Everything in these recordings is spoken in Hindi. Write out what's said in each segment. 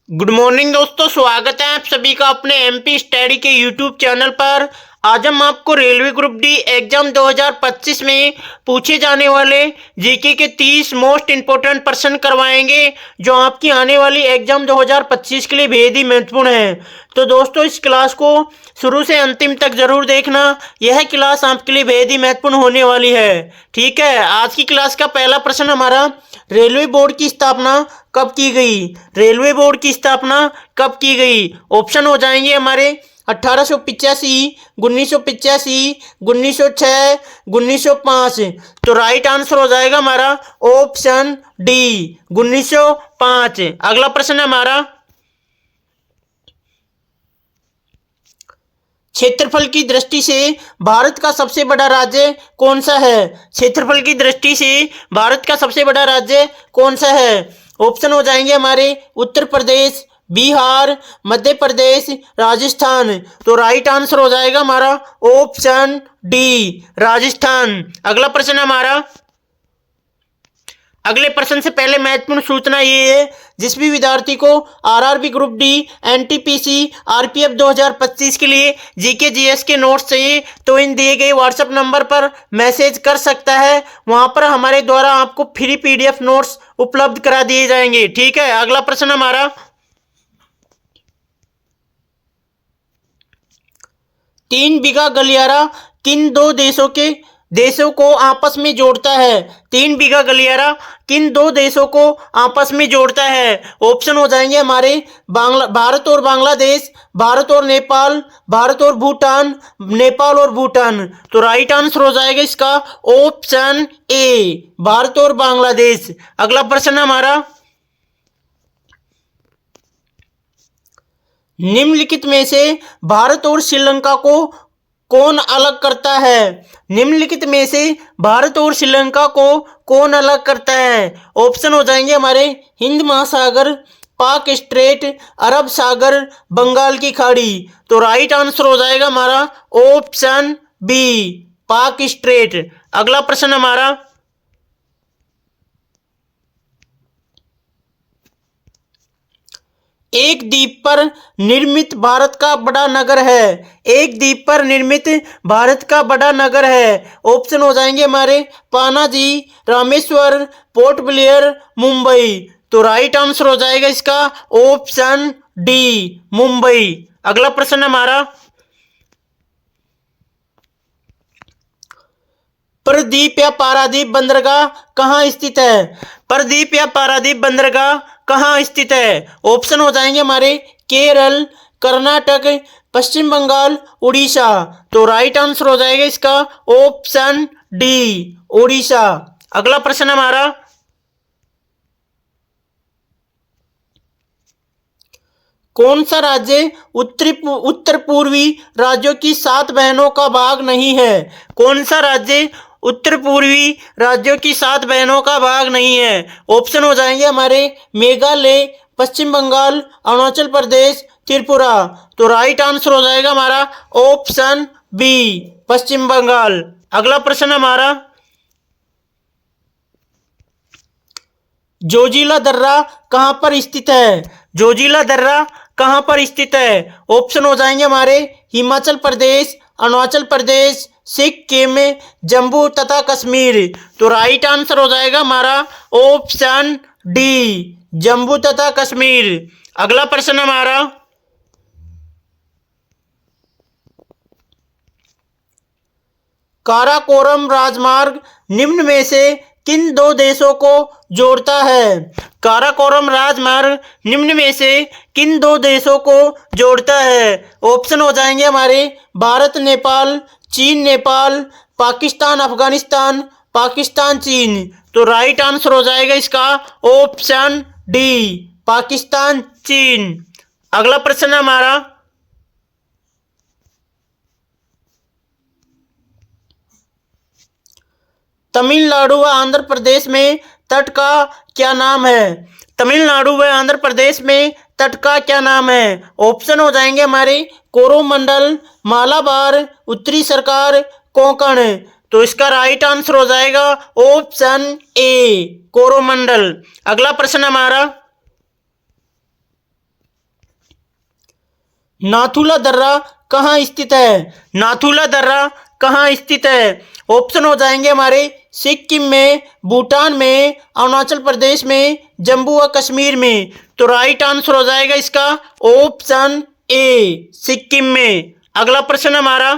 गुड मॉर्निंग दोस्तों, स्वागत है आप सभी का अपने एमपी स्टडी के यूट्यूब चैनल पर। आज हम आपको रेलवे ग्रुप डी एग्जाम 2025 में पूछे जाने वाले जीके के 30 मोस्ट इंपोर्टेंट प्रश्न करवाएंगे, जो आपकी आने वाली एग्जाम 2025 के लिए बेहद ही महत्वपूर्ण है। तो दोस्तों, इस क्लास को शुरू से अंतिम तक जरूर देखना, यह क्लास आपके लिए बेहद ही महत्वपूर्ण होने वाली है। ठीक है, आज की क्लास का पहला प्रश्न हमारा, रेलवे बोर्ड की स्थापना कब की गई? रेलवे बोर्ड की स्थापना कब की गई? ऑप्शन हो जाएंगे हमारे 1885, 1985, 1906, 1905। तो राइट आंसर हो जाएगा हमारा ऑप्शन डी, 1905। अगला प्रश्न है हमारा, क्षेत्रफल की दृष्टि से भारत का सबसे बड़ा राज्य कौन सा है? क्षेत्रफल की दृष्टि से भारत का सबसे बड़ा राज्य कौन सा है? ऑप्शन हो जाएंगे हमारे उत्तर प्रदेश, बिहार, मध्य प्रदेश, राजस्थान। तो राइट आंसर हो जाएगा हमारा ऑप्शन डी, राजस्थान। अगला प्रश्न हमारा, अगले प्रश्न से पहले महत्वपूर्ण सूचना ये है, जिस भी विद्यार्थी को RRB group D, NTPC, RPF 2025 के लिए जीके जीएस के नोट्स चाहिए तो इन दिए गए व्हाट्सएप नंबर पर मैसेज कर सकता है। वहां पर हमारे द्वारा आपको फ्री पीडीएफ नोट्स उपलब्ध करा दिए जाएंगे। ठीक है, अगला प्रश्न हमारा, 3 बीघा गलियारा किन दो देशों को आपस में जोड़ता है? 3 बीघा गलियारा किन दो देशों को आपस में जोड़ता है? ऑप्शन हो जाएंगे हमारे भारत और बांग्लादेश, भारत और नेपाल, भारत और भूटान, नेपाल और भूटान। तो राइट आंसर हो जाएगा इसका ऑप्शन ए, भारत और बांग्लादेश। अगला प्रश्न हमारा, निम्नलिखित में से भारत और श्रीलंका को कौन अलग करता है? निम्नलिखित में से भारत और श्रीलंका को कौन अलग करता है? ऑप्शन हो जाएंगे हमारे हिंद महासागर, पाक स्ट्रेट, अरब सागर, बंगाल की खाड़ी। तो राइट आंसर हो जाएगा हमारा ऑप्शन बी, पाक स्ट्रेट। अगला प्रश्न हमारा, एक द्वीप पर निर्मित भारत का बड़ा नगर है। एक द्वीप पर निर्मित भारत का बड़ा नगर है। ऑप्शन हो जाएंगे हमारे पानाजी, रामेश्वर, पोर्ट ब्लेयर, मुंबई। तो राइट आंसर हो जाएगा इसका ऑप्शन डी, मुंबई। अगला प्रश्न हमारा, प्रदीप या पारादीप बंदरगाह कहाँ स्थित है? प्रदीप या पारादीप बंदरगाह कहाँ स्थित है? ऑप्शन हो जाएंगे हमारे केरल, कर्नाटक, पश्चिम बंगाल, उड़ीसा। तो राइट आंसर हो जाएगा इसका ऑप्शन डी, उड़ीसा। अगला प्रश्न हमारा, कौन सा राज्य उत्तर पूर्वी राज्यों की 7 बहनों का भाग नहीं है? कौन सा राज्य उत्तर पूर्वी राज्यों की 7 बहनों का भाग नहीं है? ऑप्शन हो जाएंगे हमारे मेघालय, पश्चिम बंगाल, अरुणाचल प्रदेश, त्रिपुरा। तो राइट आंसर हो जाएगा हमारा ऑप्शन बी, पश्चिम बंगाल। अगला प्रश्न हमारा, जोजिला दर्रा कहाँ पर स्थित है? जोजिला दर्रा कहाँ पर स्थित है? ऑप्शन हो जाएंगे हमारे हिमाचल प्रदेश, अरुणाचल प्रदेश, सिक्किम, जम्मू तथा कश्मीर। तो राइट आंसर हो जाएगा हमारा ऑप्शन डी, जम्मू तथा कश्मीर। अगला प्रश्न हमारा, काराकोरम राजमार्ग निम्न में से किन दो देशों को जोड़ता है? काराकोरम राजमार्ग निम्न में से किन दो देशों को जोड़ता है? ऑप्शन हो जाएंगे हमारे भारत नेपाल, चीन नेपाल, पाकिस्तान अफगानिस्तान, पाकिस्तान चीन। तो राइट आंसर हो जाएगा इसका ऑप्शन डी, पाकिस्तान चीन। अगला प्रश्न हमारा, तमिलनाडु व आंध्र प्रदेश में तट का क्या नाम है? तमिलनाडु व आंध्र प्रदेश में तट का क्या नाम है? ऑप्शन हो जाएंगे हमारे कोरोमंडल, मालाबार, उत्तरी सरकार, कोंकण। तो इसका राइट आंसर हो जाएगा ऑप्शन ए, कोरोमंडल। अगला प्रश्न हमारा, नाथुला दर्रा कहाँ स्थित है? नाथुला दर्रा कहाँ स्थित है? ऑप्शन हो जाएंगे हमारे सिक्किम में, भूटान में, अरुणाचल प्रदेश में, जम्मू व कश्मीर में। तो राइट आंसर हो जाएगा इसका ऑप्शन ए, सिक्किम में। अगला प्रश्न हमारा,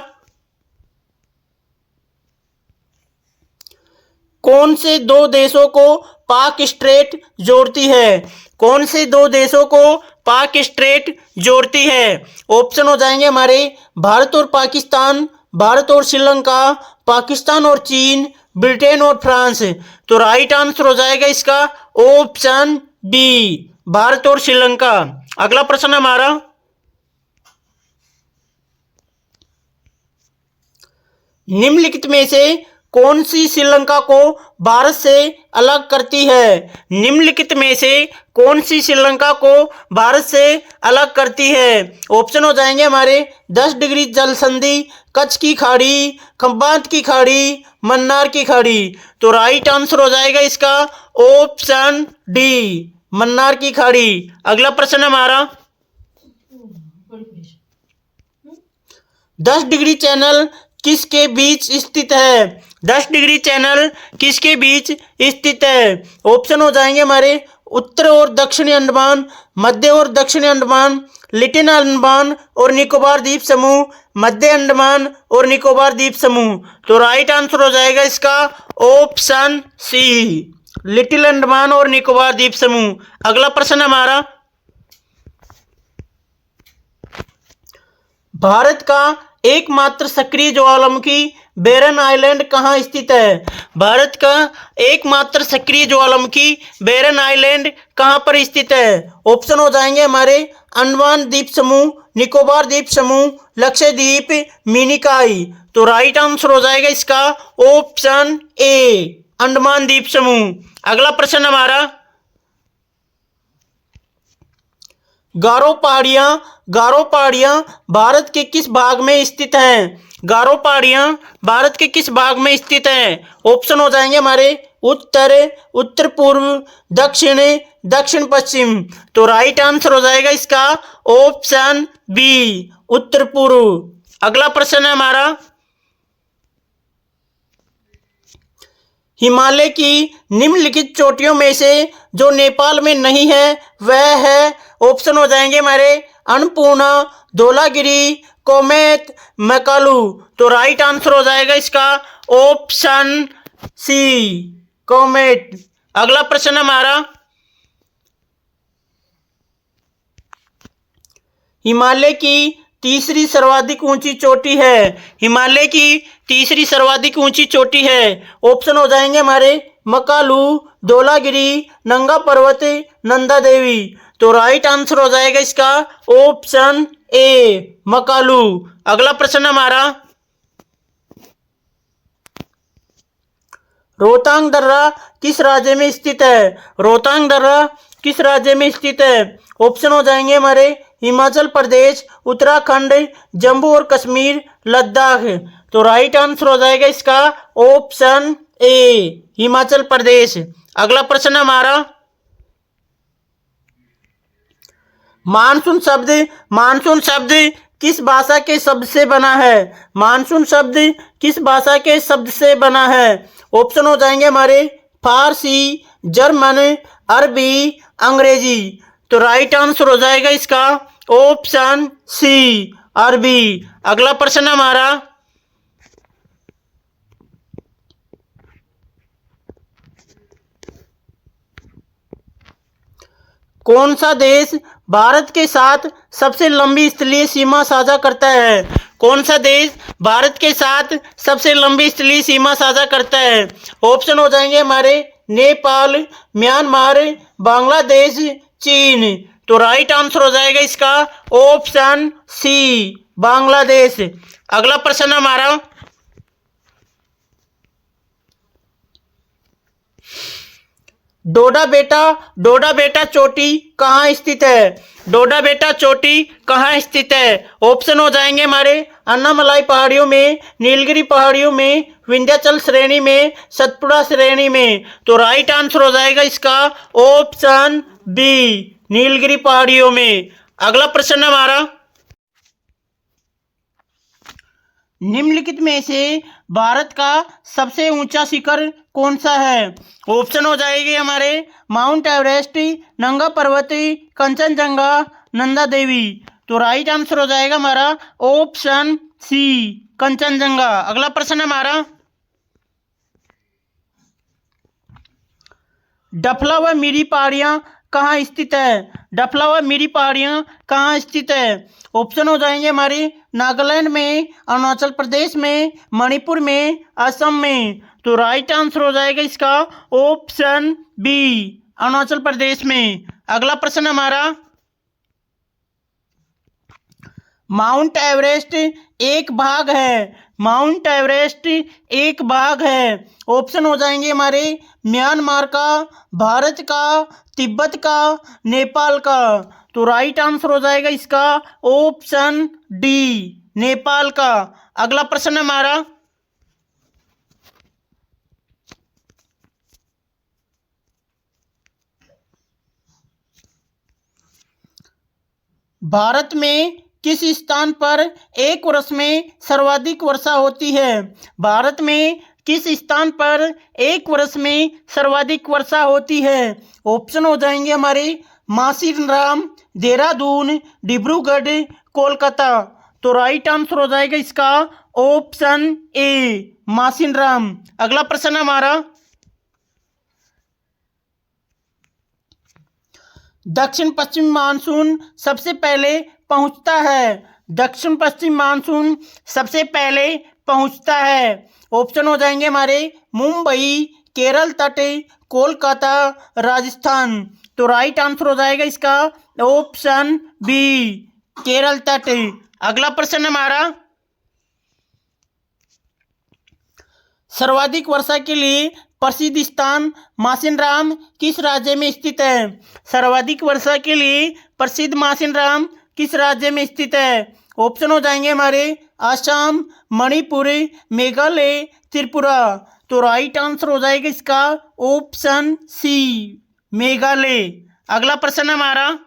कौन से दो देशों को पाक स्ट्रेट जोड़ती है? कौन से दो देशों को पाक स्ट्रेट जोड़ती है? ऑप्शन हो जाएंगे हमारे भारत और पाकिस्तान, भारत और श्रीलंका, पाकिस्तान और चीन, ब्रिटेन और फ्रांस। तो राइट आंसर हो जाएगा इसका ऑप्शन बी, भारत और श्रीलंका। अगला प्रश्न हमारा, निम्नलिखित में से कौन सी श्रीलंका को भारत से अलग करती है? निम्नलिखित में से कौन सी श्रीलंका को भारत से अलग करती है? ऑप्शन हो जाएंगे हमारे 10 डिग्री जल संधि, कच्छ की खाड़ी, खंबात की खाड़ी, मन्नार की खाड़ी। तो राइट आंसर हो जाएगा इसका ऑप्शन डी, मन्नार की खाड़ी। अगला प्रश्न हमारा, 10 डिग्री चैनल किसके बीच स्थित है? 10 डिग्री चैनल किसके बीच स्थित है? ऑप्शन हो जाएंगे हमारे उत्तर और दक्षिणी अंडमान, मध्य और दक्षिणी अंडमान, लिटिल अंडमान और निकोबार द्वीप समूह, मध्य अंडमान और निकोबार द्वीप समूह। तो राइट आंसर हो जाएगा इसका ऑप्शन सी, लिटिल अंडमान और निकोबार द्वीप समूह। अगला प्रश्न हमारा, भारत का एकमात्र सक्रिय ज्वालामुखी बैरन आइलैंड कहाँ स्थित है? भारत का एकमात्र सक्रिय ज्वालामुखी बैरन आइलैंड कहाँ पर स्थित है? ऑप्शन हो जाएंगे हमारे अंडमान द्वीप समूह, निकोबार द्वीप समूह, लक्षद्वीप, मिनिकॉय। तो राइट आंसर हो जाएगा इसका ऑप्शन ए, अंडमान द्वीप समूह। अगला प्रश्न हमारा, गारो पहाड़ियां भारत के किस भाग में स्थित हैं? गारो पहाड़ियां भारत के किस भाग में स्थित हैं? ऑप्शन हो जाएंगे हमारे उत्तर, उत्तर पूर्व, दक्षिण, दक्षिण पश्चिम। तो राइट आंसर हो जाएगा इसका ऑप्शन बी, उत्तर पूर्व। अगला प्रश्न है हमारा, हिमालय की निम्नलिखित चोटियों में से जो नेपाल में नहीं है वह है। ऑप्शन हो जाएंगे हमारे अन्नपूर्णा, धौलागिरी, कोमेत, मैकालू। तो राइट आंसर हो जाएगा इसका ऑप्शन सी, कोमेट। अगला प्रश्न हमारा, हिमालय की तीसरी सर्वाधिक ऊंची चोटी है। हिमालय की तीसरी सर्वाधिक ऊंची चोटी है। ऑप्शन हो जाएंगे हमारे मैकालू, धौलागिरी, नंगा पर्वत, नंदा देवी। तो राइट आंसर हो जाएगा इसका ऑप्शन ए, मैकालू। अगला प्रश्न हमारा, रोहतांग दर्रा किस राज्य में स्थित है? रोहतांग दर्रा किस राज्य में स्थित है? ऑप्शन हो जाएंगे हमारे हिमाचल प्रदेश, उत्तराखंड, जम्मू और कश्मीर, लद्दाख। तो राइट आंसर हो जाएगा इसका ऑप्शन ए, हिमाचल प्रदेश। अगला प्रश्न हमारा, मानसून शब्द किस भाषा के शब्द से बना है? मानसून शब्द किस भाषा के शब्द से बना है? ऑप्शन हो जाएंगे हमारे फारसी, जर्मन, अरबी, अंग्रेजी। तो राइट आंसर हो जाएगा इसका ऑप्शन सी, अरबी। अगला प्रश्न हमारा, कौन सा देश भारत के साथ सबसे लंबी स्थलीय सीमा साझा करता है? कौन सा देश भारत के साथ सबसे लंबी स्थलीय सीमा साझा करता है? ऑप्शन हो जाएंगे हमारे नेपाल, म्यांमार, बांग्लादेश, चीन। तो राइट आंसर हो जाएगा इसका ऑप्शन सी, बांग्लादेश। अगला प्रश्न हमारा, डोडा बेटा चोटी कहाँ स्थित है? डोडा बेटा चोटी कहाँ स्थित है? ऑप्शन हो जाएंगे हमारे अन्नामलाई पहाड़ियों में, नीलगिरी पहाड़ियों में, विंध्याचल श्रेणी में, सतपुड़ा श्रेणी में। तो राइट आंसर हो जाएगा इसका ऑप्शन बी, नीलगिरी पहाड़ियों में। अगला प्रश्न हमारा, निम्नलिखित में से भारत का सबसे ऊंचा शिखर कौन सा है? ऑप्शन हो जाएगी हमारे माउंट एवरेस्ट, नंगा पर्वत, कंचनजंगा, नंदा देवी। तो राइट आंसर हो जाएगा हमारा ऑप्शन सी, कंचनजंगा। अगला प्रश्न है हमारा, डफला व मिरी पहाड़ियाँ कहाँ स्थित है? डफला व मिरी पहाड़ियाँ कहाँ स्थित है? ऑप्शन हो जाएंगे हमारे नागालैंड में, अरुणाचल प्रदेश में, मणिपुर में, असम में। तो राइट आंसर हो जाएगा इसका ऑप्शन बी, अरुणाचल प्रदेश में। अगला प्रश्न हमारा, माउंट एवरेस्ट एक भाग है, माउंट एवरेस्ट एक भाग है। ऑप्शन हो जाएंगे हमारे म्यांमार का, भारत का, तिब्बत का, नेपाल का। तो राइट आंसर हो जाएगा इसका ऑप्शन डी, नेपाल का। अगला प्रश्न हमारा, भारत में किस स्थान पर एक वर्ष में सर्वाधिक वर्षा होती है? भारत में किस स्थान पर एक वर्ष में सर्वाधिक वर्षा होती है? ऑप्शन हो जाएंगे हमारे मासिनराम, देहरादून, डिब्रूगढ़, कोलकाता। तो राइट आंसर हो जाएगा इसका ऑप्शन ए, मासिनराम। अगला प्रश्न हमारा, दक्षिण पश्चिम मानसून सबसे पहले पहुंचता है? दक्षिण पश्चिम मानसून सबसे पहले पहुंचता है। ऑप्शन हो जाएंगे हमारे मुंबई, केरल तट, कोलकाता, राजस्थान। तो राइट आंसर हो जाएगा इसका ऑप्शन बी, केरल तट। अगला प्रश्न हमारा, सर्वाधिक वर्षा के लिए प्रसिद्ध स्थान मासिनराम किस राज्य में स्थित है? सर्वाधिक वर्षा के लिए प्रसिद्ध मासिनराम किस राज्य में स्थित है? ऑप्शन हो जाएंगे हमारे असम, मणिपुर, मेघालय, त्रिपुरा। तो राइट आंसर हो जाएगा इसका ऑप्शन सी, मेघालय। अगला प्रश्न हमारा,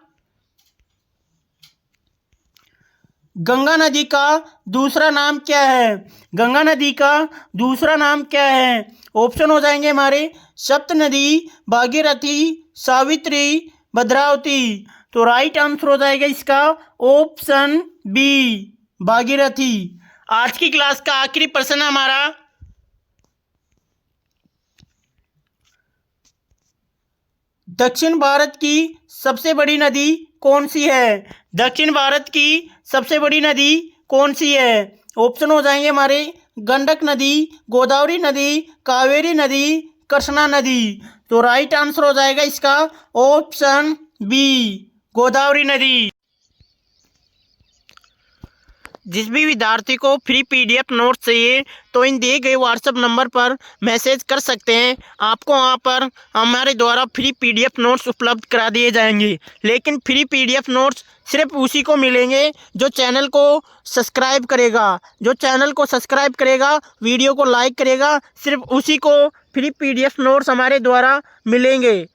गंगा नदी का दूसरा नाम क्या है? गंगा नदी का दूसरा नाम क्या है? ऑप्शन हो जाएंगे हमारे सप्त नदी, भागीरथी, सावित्री, भद्रावती। तो राइट आंसर हो जाएगा इसका ऑप्शन बी, भागीरथी। आज की क्लास का आखिरी प्रश्न हमारा, दक्षिण भारत की सबसे बड़ी नदी कौन सी है? दक्षिण भारत की सबसे बड़ी नदी कौन सी है? ऑप्शन हो जाएंगे हमारे गंडक नदी, गोदावरी नदी, कावेरी नदी, कृष्णा नदी। तो राइट आंसर हो जाएगा इसका ऑप्शन बी, गोदावरी नदी। जिस भी विद्यार्थी को फ्री पीडीएफ नोट्स चाहिए तो इन दिए गए व्हाट्सएप नंबर पर मैसेज कर सकते हैं। आपको वहां पर हमारे द्वारा फ्री पीडीएफ नोट्स उपलब्ध करा दिए जाएंगे। लेकिन फ्री पीडीएफ नोट्स सिर्फ उसी को मिलेंगे जो चैनल को सब्सक्राइब करेगा। जो चैनल को सब्सक्राइब करेगा, वीडियो को लाइक करेगा, सिर्फ उसी को फ्री पीडीएफ नोट्स हमारे द्वारा मिलेंगे।